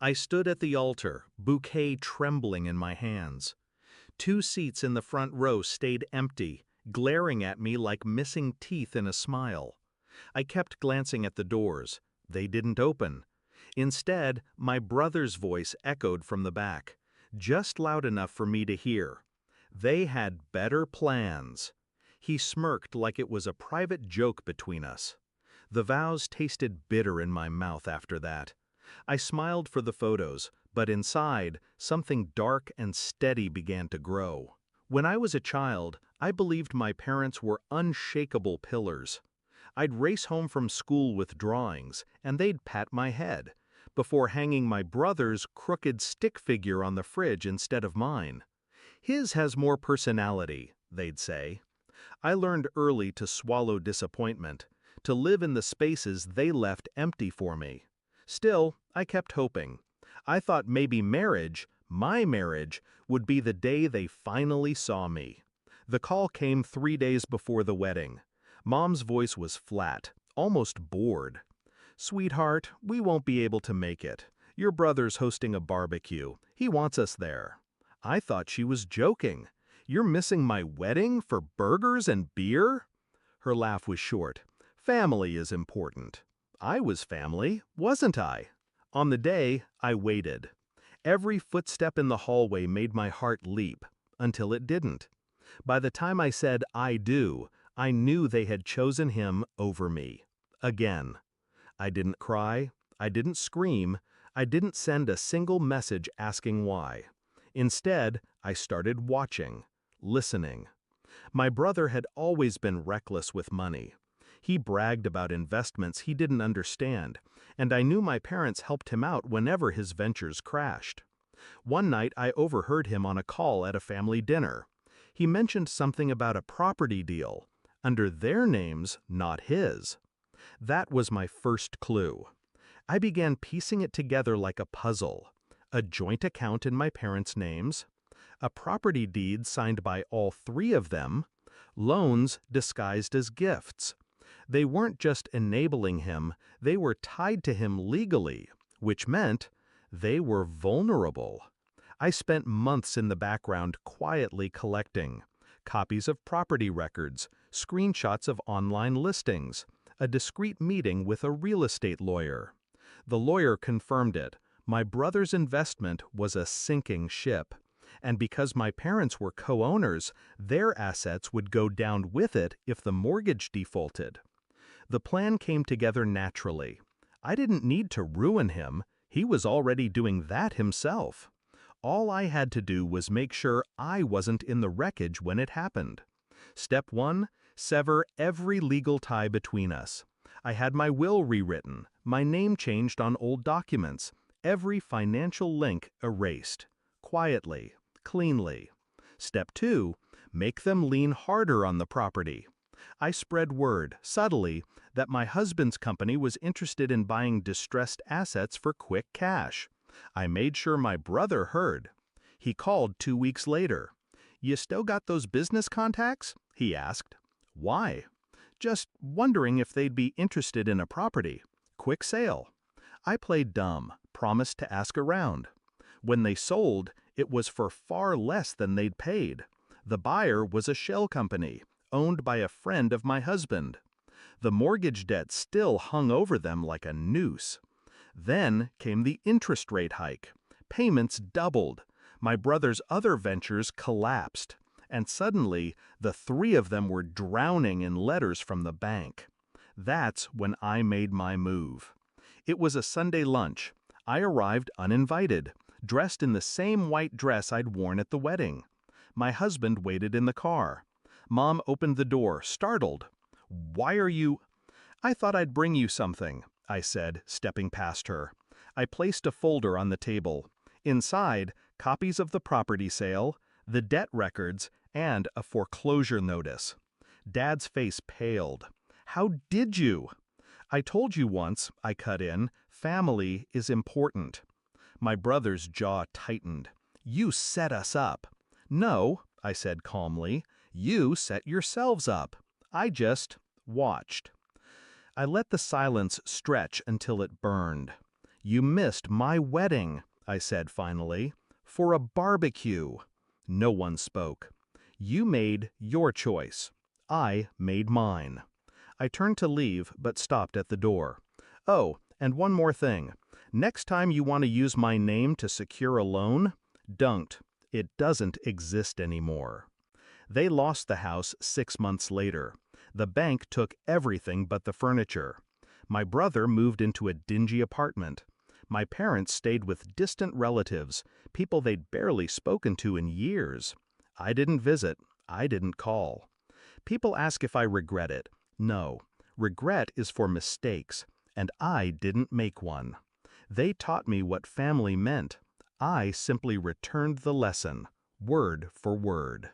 I stood at the altar, bouquet trembling in my hands. 2 seats in the front row stayed empty, glaring at me like missing teeth in a smile. I kept glancing at the doors. They didn't open. Instead, my brother's voice echoed from the back, just loud enough for me to hear. They had better plans. He smirked like it was a private joke between us. The vows tasted bitter in my mouth after that. I smiled for the photos, but inside, something dark and steady began to grow. When I was a child, I believed my parents were unshakable pillars. I'd race home from school with drawings, and they'd pat my head, before hanging my brother's crooked stick figure on the fridge instead of mine. His has more personality, they'd say. I learned early to swallow disappointment, to live in the spaces they left empty for me. Still, I kept hoping. I thought maybe marriage, my marriage, would be the day they finally saw me. The call came 3 days before the wedding. Mom's voice was flat, almost bored. "Sweetheart, we won't be able to make it. Your brother's hosting a barbecue. He wants us there." I thought she was joking. "You're missing my wedding for burgers and beer?" Her laugh was short. "Family is important." I was family, wasn't I? On the day, I waited. Every footstep in the hallway made my heart leap, until it didn't. By the time I said "I do," I knew they had chosen him over me. Again. I didn't cry, I didn't scream, I didn't send a single message asking why. Instead, I started watching, listening. My brother had always been reckless with money. He bragged about investments he didn't understand, and I knew my parents helped him out whenever his ventures crashed. One night I overheard him on a call at a family dinner. He mentioned something about a property deal, under their names, not his. That was my first clue. I began piecing it together like a puzzle. A joint account in my parents' names, a property deed signed by all 3 of them, loans disguised as gifts. They weren't just enabling him, they were tied to him legally, which meant they were vulnerable. I spent months in the background quietly collecting copies of property records, screenshots of online listings, a discreet meeting with a real estate lawyer. The lawyer confirmed it. My brother's investment was a sinking ship. And because my parents were co-owners, their assets would go down with it if the mortgage defaulted. The plan came together naturally. I didn't need to ruin him. He was already doing that himself. All I had to do was make sure I wasn't in the wreckage when it happened. Step 1, sever every legal tie between us. I had my will rewritten, my name changed on old documents, every financial link erased. Quietly, cleanly. Step 2, make them lean harder on the property. I spread word, subtly, that my husband's company was interested in buying distressed assets for quick cash. I made sure my brother heard. He called 2 weeks later. "You still got those business contacts?" he asked. "Why?" "Just wondering if they'd be interested in a property. Quick sale." I played dumb, promised to ask around. When they sold, it was for far less than they'd paid. The buyer was a shell company, owned by a friend of my husband. The mortgage debt still hung over them like a noose. Then came the interest rate hike. Payments doubled. My brother's other ventures collapsed. And suddenly, the 3 of them were drowning in letters from the bank. That's when I made my move. It was a Sunday lunch. I arrived uninvited, dressed in the same white dress I'd worn at the wedding. My husband waited in the car. Mom opened the door, startled. "Why are you—" "I thought I'd bring you something," I said, stepping past her. I placed a folder on the table. Inside, copies of the property sale, the debt records, and a foreclosure notice. Dad's face paled. "How did you?" "I told you once," I cut in, "family is important." My brother's jaw tightened. "You set us up." "No," I said calmly, "you set yourselves up. I just watched." I let the silence stretch until it burned. You missed my wedding, I said finally, for a barbecue. No one spoke. You made your choice. I made mine. I turned to leave, but stopped at the door. Oh, and one more thing. Next time you want to use my name to secure a loan, don't. It doesn't exist anymore. They lost the house 6 months later. The bank took everything but the furniture. My brother moved into a dingy apartment. My parents stayed with distant relatives, people they'd barely spoken to in years. I didn't visit. I didn't call. People ask if I regret it. No. Regret is for mistakes, and I didn't make one. They taught me what family meant. I simply returned the lesson, word for word.